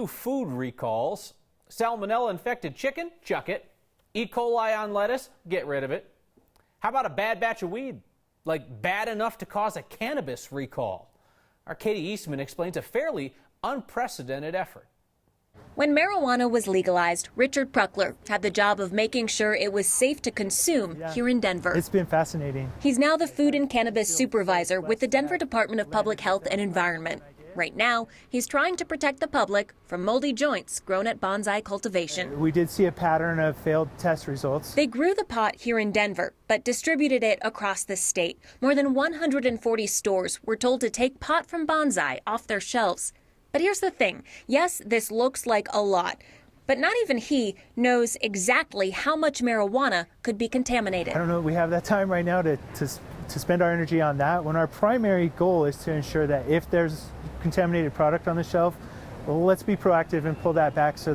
New food recalls. Salmonella-infected chicken? Chuck it. E. coli on lettuce? Get rid of it. How about a bad batch of weed? Like bad enough to cause a cannabis recall? Our Katie Eastman explains a fairly unprecedented effort. When marijuana was legalized, Richard Pruckler had the job of making sure it was safe to consume here in Denver. It's been fascinating. He's now the food and cannabis supervisor with the Denver Department of Public Health and Environment. Right now, he's trying to protect the public from moldy joints grown at bonsai cultivation. We did see a pattern of failed test results. They grew the pot here in Denver, but distributed it across the state. More than 140 stores were told to take pot from bonsai off their shelves. But here's the thing. Yes, this looks like a lot, but not even he knows exactly how much marijuana could be contaminated. I don't know if we have that time right now to spend our energy on that, when our primary goal is to ensure that if there's contaminated product on the shelf, well, let's be proactive and pull that back so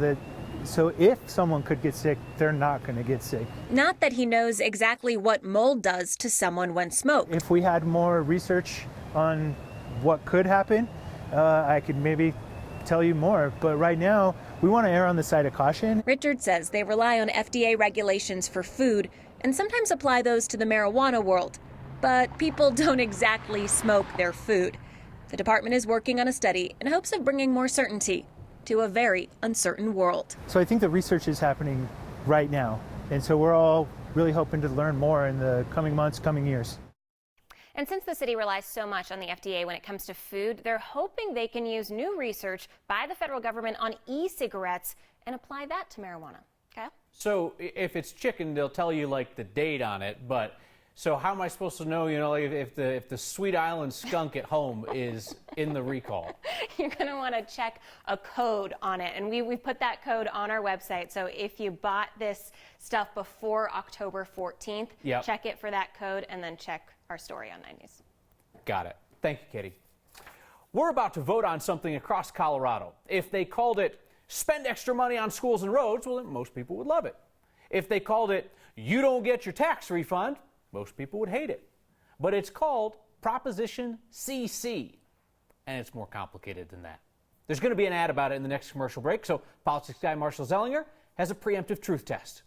if someone could get sick, they're not going to get sick. Not that he knows exactly what mold does to someone when smoked. If we had more research on what could happen, I could maybe tell you more, but right now we want to err on the side of caution. Richard says they rely on FDA regulations for food and sometimes apply those to the marijuana world. But people don't exactly smoke their food. The department is working on a study in hopes of bringing more certainty to a very uncertain world. So I think the research is happening right now, and so we're all really hoping to learn more in the coming months, coming years. And since the city relies so much on the FDA when it comes to food, they're hoping they can use new research by the federal government on e-cigarettes and apply that to marijuana. Okay? So if it's chicken, they'll tell you like the date on it, but so how am I supposed to know, if the Sweet Island skunk at home is in the recall? You're going to want to check a code on it, and we put that code on our website. So if you bought this stuff before October 14th, check it for that code and then check our story on 9 News. Got it. Thank you, Katie. We're about to vote on something across Colorado. If they called it spend extra money on schools and roads, well, then most people would love it. If they called it you don't get your tax refund, most people would hate it. But it's called Proposition CC, and it's more complicated than that. There's going to be an ad about it in the next commercial break, so politics guy Marshall Zellinger has a preemptive truth test.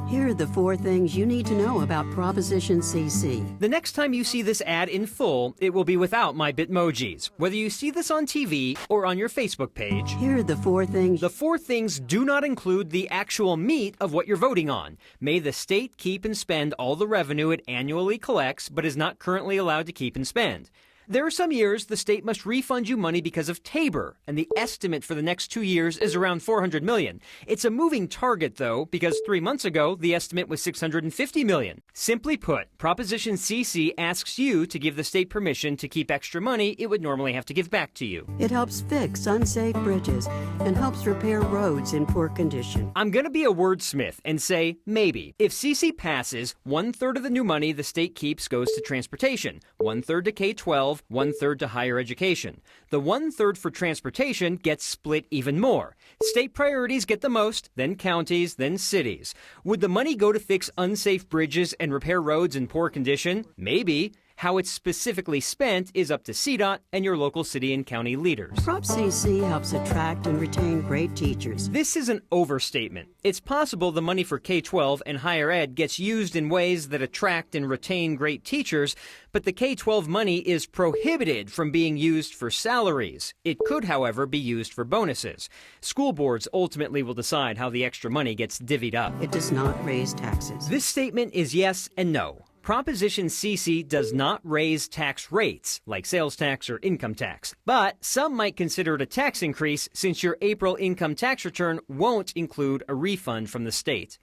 Here are the 4 things you need to know about Proposition CC. The next time you see this ad in full, it will be without my Bitmojis. Whether you see this on TV or on your Facebook page. Here are the 4 things. The 4 things do not include the actual meat of what you're voting on. May the state keep and spend all the revenue it annually collects, but is not currently allowed to keep and spend. There are some years the state must refund you money because of Tabor, and the estimate for the next 2 years is around $400 million. It's a moving target, though, because 3 months ago, the estimate was $650 million. Simply put, Proposition CC asks you to give the state permission to keep extra money it would normally have to give back to you. It helps fix unsafe bridges and helps repair roads in poor condition. I'm going to be a wordsmith and say maybe. If CC passes, 1/3 of the new money the state keeps goes to transportation, 1/3 to K-12, 1/3 to higher education. The 1/3 for transportation gets split even more. State priorities get the most, then counties, then cities. Would the money go to fix unsafe bridges and repair roads in poor condition? Maybe. How it's specifically spent is up to CDOT and your local city and county leaders. Prop CC helps attract and retain great teachers. This is an overstatement. It's possible the money for K-12 and higher ed gets used in ways that attract and retain great teachers, but the K-12 money is prohibited from being used for salaries. It could, however, be used for bonuses. School boards ultimately will decide how the extra money gets divvied up. It does not raise taxes. This statement is yes and no. Proposition CC does not raise tax rates, like sales tax or income tax. But some might consider it a tax increase since your April income tax return won't include a refund from the state.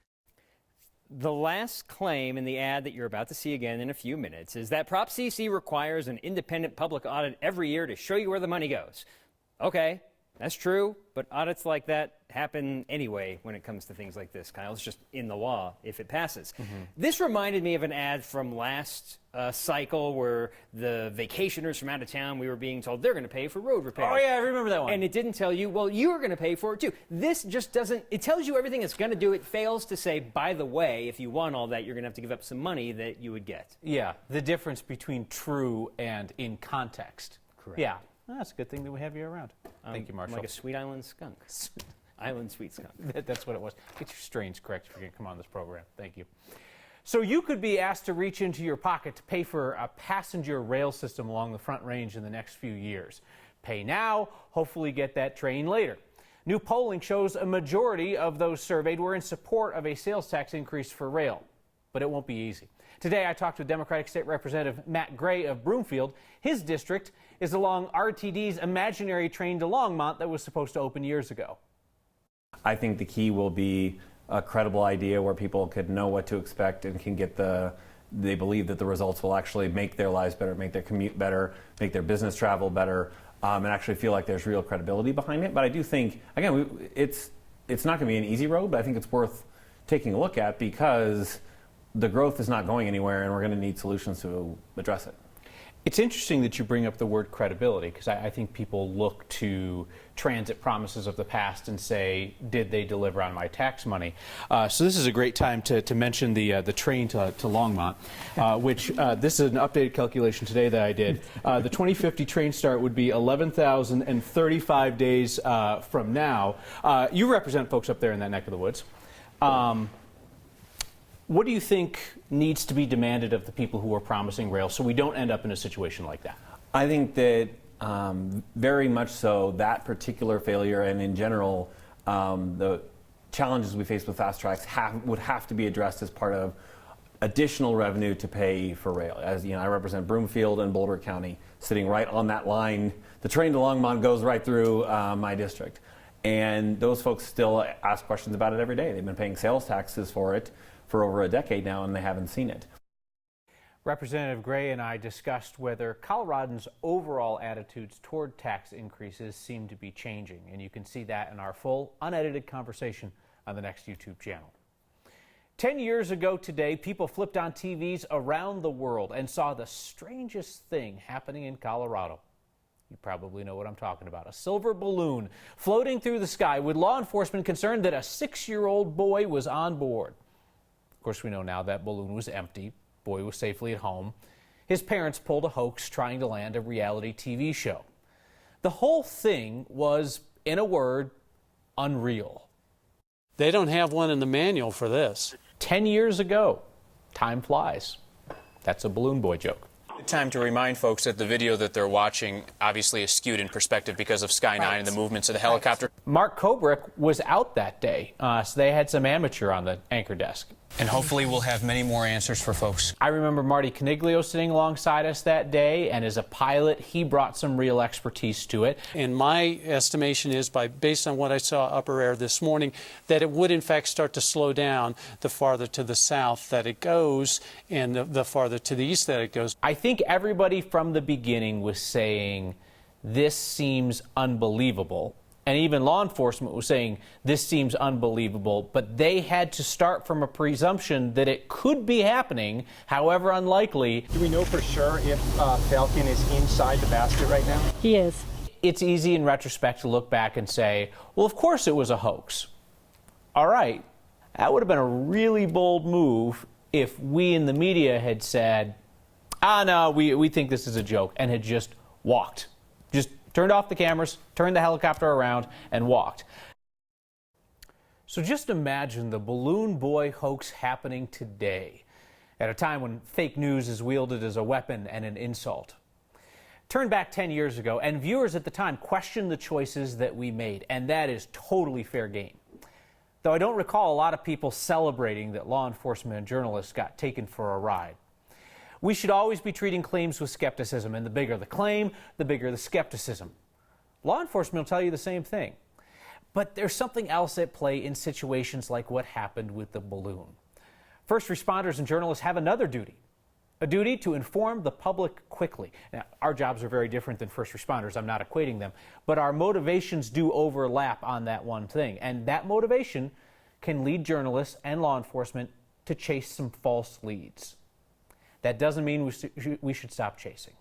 The last claim in the ad that you're about to see again in a few minutes is that Prop CC requires an independent public audit every year to show you where the money goes. Okay, that's true, but audits like that happen anyway when it comes to things like this, Kyle. It's just in the law if it passes. This reminded me of an ad from last cycle where the vacationers from out of town, we were being told they're going to pay for road repairs. Oh, yeah, I remember that one. And it didn't tell you, well, you are going to pay for it too. This just doesn't, it tells you everything it's going to do. It fails to say, by the way, if you want all that, you're going to have to give up some money that you would get. Yeah, the difference between true and in context. Correct. Yeah. That's a good thing that we have you around. Thank you, Marshall. Like a sweet island skunk. Island sweet skunk. That's what it was. Get your strains correct if you're going to come on this program. Thank you. So you could be asked to reach into your pocket to pay for a passenger rail system along the Front Range in the next few years. Pay now, hopefully get that train later. New polling shows a majority of those surveyed were in support of a sales tax increase for rail, but it won't be easy. Today I talked with Democratic State Representative Matt Gray of Broomfield. His district is along RTD's imaginary train to Longmont that was supposed to open years ago. I think the key will be a credible idea where people could know what to expect and can get they believe that the results will actually make their lives better, make their commute better, make their business travel better, and actually feel like there's real credibility behind it. But I do think, again, it's not going to be an easy road, but I think it's worth taking a look at because the growth is not going anywhere and we're going to need solutions to address it. It's interesting that you bring up the word credibility because I think people look to transit promises of the past and say, did they deliver on my tax money? So this is a great time to mention the train to Longmont, which this is an updated calculation today that I did. The 2050 train start would be 11,035 days from now. You represent folks up there in that neck of the woods. What do you think needs to be demanded of the people who are promising rail so we don't end up in a situation like that? I think that very much so that particular failure and in general the challenges we face with fast tracks would have to be addressed as part of additional revenue to pay for rail. As you know, I represent Broomfield and Boulder County, sitting right on that line. The train to Longmont goes right through my district. And those folks still ask questions about it every day. They've been paying sales taxes for it for over a decade now, and they haven't seen it. Representative Gray and I discussed whether Coloradans' overall attitudes toward tax increases seem to be changing, and you can see that in our full, unedited conversation on the next YouTube channel. 10 years ago today, people flipped on TVs around the world and saw the strangest thing happening in Colorado. You probably know what I'm talking about. A silver balloon floating through the sky with law enforcement concerned that a 6-year-old boy was on board. Of course, we know now that balloon was empty. Boy was safely at home. His parents pulled a hoax trying to land a reality TV show. The whole thing was, in a word, unreal. They don't have one in the manual for this. 10 years ago. Time flies. That's a balloon boy joke. Time to remind folks that the video that they're watching obviously is skewed in perspective because of Sky 9 and the movements of the helicopter. Mark Kobrick was out that day, so they had some amateur on the anchor desk. And hopefully we'll have many more answers for folks. I remember Marty Caniglio sitting alongside us that day, and as a pilot, he brought some real expertise to it. And my estimation is, based on what I saw upper air this morning, that it would in fact start to slow down the farther to the south that it goes and the farther to the east that it goes. I think everybody from the beginning was saying, this seems unbelievable. And even law enforcement was saying, this seems unbelievable, but they had to start from a presumption that it could be happening, however unlikely. Do we know for sure if Falcon is inside the basket right now? He is. It's easy in retrospect to look back and say, well, of course it was a hoax. All right, that would have been a really bold move if we in the media had said, no, we think this is a joke, and had just walked. Just turned off the cameras, turned the helicopter around, and walked. So just imagine the balloon boy hoax happening today, at a time when fake news is wielded as a weapon and an insult. Turn back 10 years ago, and viewers at the time questioned the choices that we made, and that is totally fair game. Though I don't recall a lot of people celebrating that law enforcement and journalists got taken for a ride. We should always be treating claims with skepticism, and the bigger the claim, the bigger the skepticism. Law enforcement will tell you the same thing. But there's something else at play in situations like what happened with the balloon. First responders and journalists have another duty, a duty to inform the public quickly. Now, our jobs are very different than first responders. I'm not equating them. But our motivations do overlap on that one thing. And that motivation can lead journalists and law enforcement to chase some false leads. That doesn't mean we should stop chasing.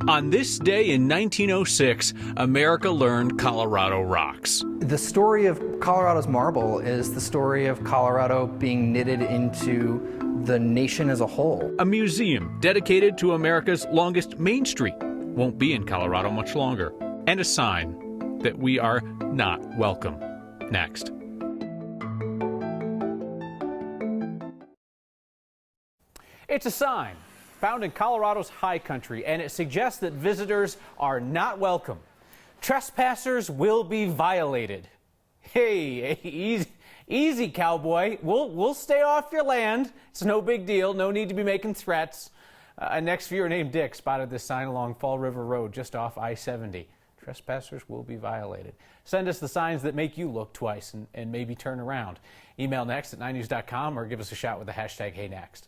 On this day in 1906, America learned Colorado rocks. The story of Colorado's marble is the story of Colorado being knitted into the nation as a whole. A museum dedicated to America's longest main street. won't be in Colorado much longer, and a sign that we are not welcome. Next. It's a sign found in Colorado's high country, and it suggests that visitors are not welcome. Trespassers will be violated. Hey, easy, cowboy. We'll stay off your land. It's no big deal. No need to be making threats. A next viewer named Dick spotted this sign along Fall River Road just off I-70. Trespassers will be violated. Send us the signs that make you look twice and maybe turn around. Email next@9news.com or give us a shout with the hashtag HeyNext.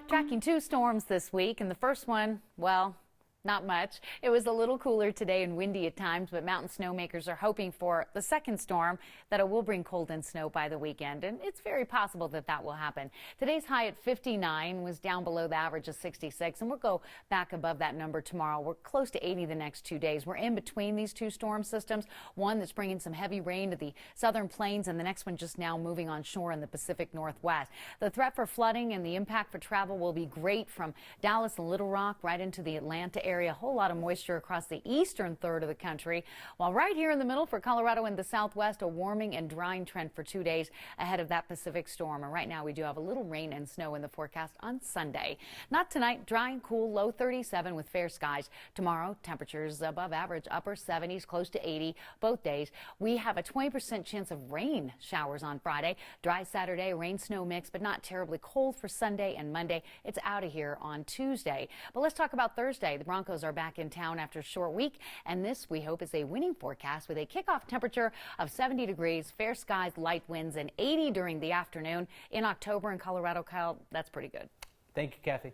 Tracking 2 storms this week, and the first one, well, not much. It was a little cooler today and windy at times, but mountain snowmakers are hoping for the second storm that it will bring cold and snow by the weekend, and it's very possible that that will happen. Today's high at 59 was down below the average of 66, and we'll go back above that number tomorrow. We're close to 80 the next 2 days. We're in between these 2 storm systems, one that's bringing some heavy rain to the southern plains, and the next one just now moving on shore in the Pacific Northwest. The threat for flooding and the impact for travel will be great from Dallas and Little Rock right into the Atlanta area. A whole lot of moisture across the eastern third of the country, while right here in the middle for Colorado and the Southwest, a warming and drying trend for 2 days ahead of that Pacific storm. And right now we do have a little rain and snow in the forecast on Sunday. Not tonight, dry and cool, low 37 with fair skies. Tomorrow, temperatures above average, upper 70s, close to 80 both days. We have a 20% chance of rain showers on Friday. Dry Saturday, rain snow mix, but not terribly cold for Sunday and Monday. It's out of here on Tuesday. But let's talk about Thursday. The Broncos are back in town after a short week, and this we hope is a winning forecast with a kickoff temperature of 70 degrees, fair skies, light winds, and 80 during the afternoon. In October in Colorado, Kyle, that's pretty good. Thank you, Kathy.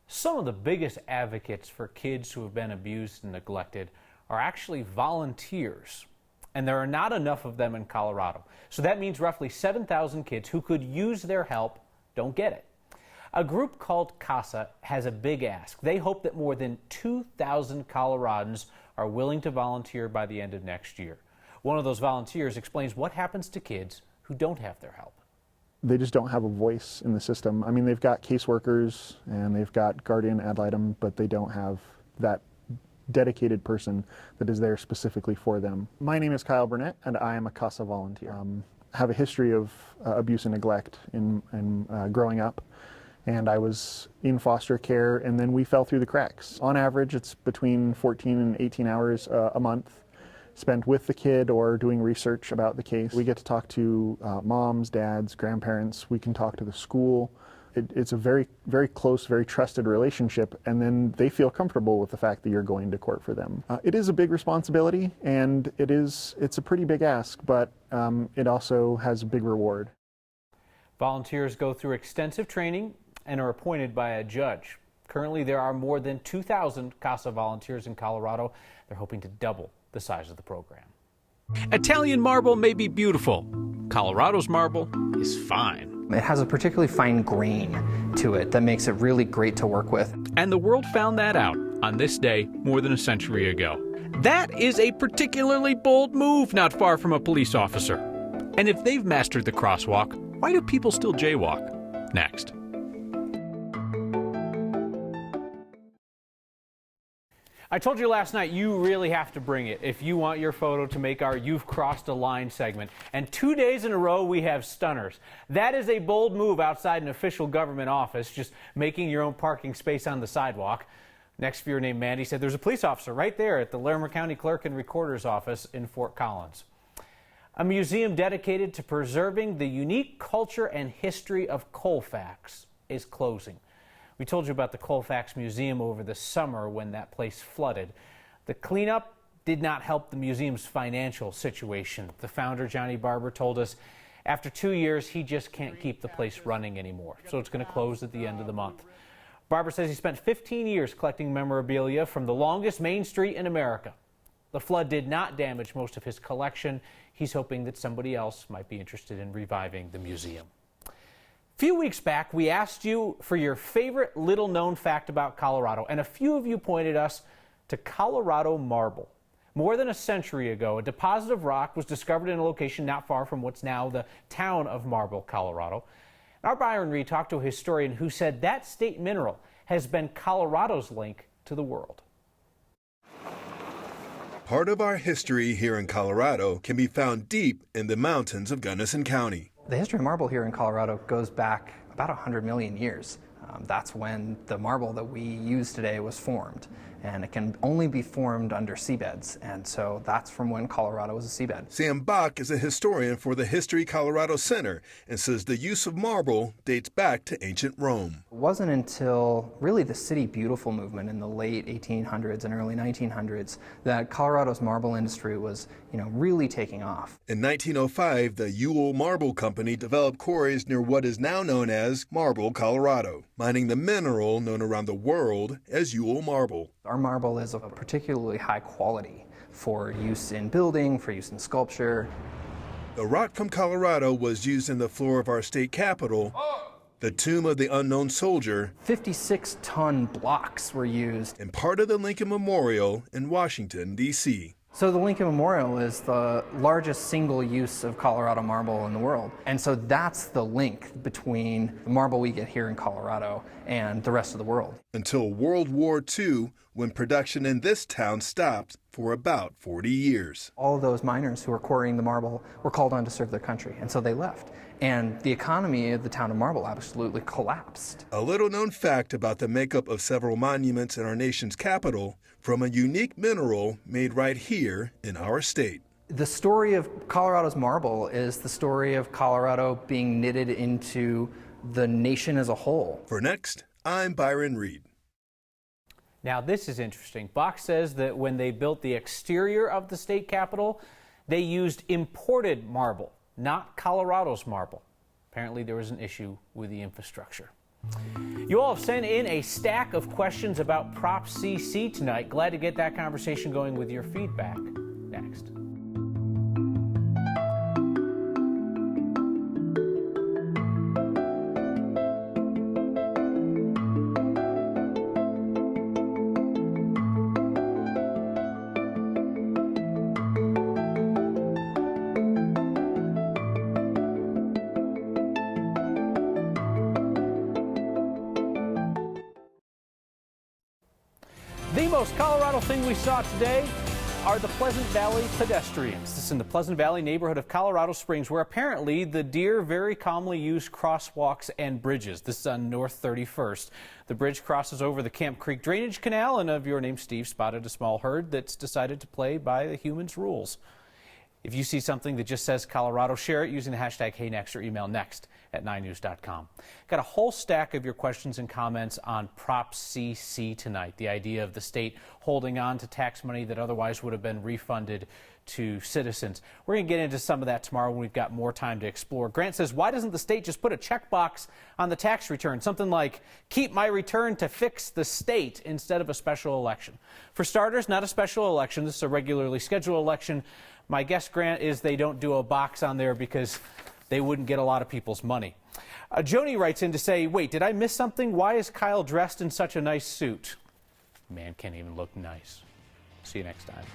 Some of the biggest advocates for kids who have been abused and neglected are actually volunteers, and there are not enough of them in Colorado. So that means roughly 7,000 kids who could use their help don't get it. A group called CASA has a big ask. They hope that more than 2,000 Coloradans are willing to volunteer by the end of next year. One of those volunteers explains what happens to kids who don't have their help. They just don't have a voice in the system. I mean, they've got caseworkers and they've got guardian ad litem, but they don't have that dedicated person that is there specifically for them. My name is Kyle Burnett, and I am a CASA volunteer. I have a history of abuse and neglect in growing up. And I was in foster care, and then we fell through the cracks. On average, it's between 14 and 18 hours a month spent with the kid or doing research about the case. We get to talk to moms, dads, grandparents. We can talk to the school. It's a very, very close, very trusted relationship, and then they feel comfortable with the fact that you're going to court for them. It is a big responsibility, and it's a pretty big ask, but it also has a big reward. Volunteers go through extensive training and are appointed by a judge. Currently, there are more than 2,000 CASA volunteers in Colorado. They're hoping to double the size of the program. Italian marble may be beautiful. Colorado's marble is fine. It has a particularly fine grain to it that makes it really great to work with. And the world found that out on this day more than a century ago. That is a particularly bold move not far from a police officer. And if they've mastered the crosswalk, why do people still jaywalk? Next. I told you last night you really have to bring it if you want your photo to make our You've Crossed a Line segment. And 2 days in a row we have stunners. That is a bold move outside an official government office, just making your own parking space on the sidewalk. Next viewer named Mandy said there's a police officer right there at the Larimer County Clerk and Recorder's office in Fort Collins. A museum dedicated to preserving the unique culture and history of Colfax is closing. We told you about the Colfax Museum over the summer when that place flooded. The cleanup did not help the museum's financial situation. The founder, Johnny Barber, told us after 2 years he just can't keep the place running anymore, so it's going to close at the end of the month. Barber says he spent 15 years collecting memorabilia from the longest main street in America. The flood did not damage most of his collection. He's hoping that somebody else might be interested in reviving the museum. A few weeks back, we asked you for your favorite little-known fact about Colorado, and a few of you pointed us to Colorado marble. More than a century ago, a deposit of rock was discovered in a location not far from what's now the town of Marble, Colorado. Our Byron Reed talked to a historian who said that state mineral has been Colorado's link to the world. Part of our history here in Colorado can be found deep in the mountains of Gunnison County. The history of marble here in Colorado goes back about 100 million years. That's when the marble that we use today was formed. And it can only be formed under seabeds. And so that's from when Colorado was a seabed. Sam Bach is a historian for the History Colorado Center and says the use of marble dates back to ancient Rome. It wasn't until really the City Beautiful movement in the late 1800s and early 1900s that Colorado's marble industry was, really taking off. In 1905, the Ewell Marble Company developed quarries near what is now known as Marble, Colorado, mining the mineral known around the world as Ewell marble. Our marble is of a particularly high quality for use in building, for use in sculpture. The rock from Colorado was used in the floor of our state capitol, the tomb of the unknown soldier. 56-ton blocks were used. And part of the Lincoln Memorial in Washington, D.C. So the Lincoln Memorial is the largest single use of Colorado marble in the world. And so that's the link between the marble we get here in Colorado and the rest of the world. Until World War II, when production in this town stopped for about 40 years. All of those miners who were quarrying the marble were called on to serve their country, and so they left. And the economy of the town of Marble absolutely collapsed. A little known fact about the makeup of several monuments in our nation's capital from a unique mineral made right here in our state. The story of Colorado's marble is the story of Colorado being knitted into the nation as a whole. For Next, I'm Byron Reed. Now this is interesting. Bach says that when they built the exterior of the state capitol, they used imported marble, not Colorado's marble. Apparently there was an issue with the infrastructure. You all have sent in a stack of questions about Prop CC tonight. Glad to get that conversation going with your feedback next. The most Colorado thing we saw today are the Pleasant Valley pedestrians. This is in the Pleasant Valley neighborhood of Colorado Springs, where apparently the deer very calmly use crosswalks and bridges. This is on North 31st. The bridge crosses over the Camp Creek Drainage Canal, and of your name, Steve, spotted a small herd that's decided to play by the humans' rules. If you see something that just says Colorado, share it using the hashtag HeyNext or email next@9news.com. Got a whole stack of your questions and comments on Prop CC tonight, the idea of the state holding on to tax money that otherwise would have been refunded to citizens. We're going to get into some of that tomorrow when we've got more time to explore. Grant says, why doesn't the state just put a checkbox on the tax return? Something like, keep my return to fix the state instead of a special election. For starters, not a special election. This is a regularly scheduled election. My guess, Grant, is they don't do a box on there because they wouldn't get a lot of people's money. Joni writes in to say, wait, did I miss something? Why is Kyle dressed in such a nice suit? Man can't even look nice. See you next time.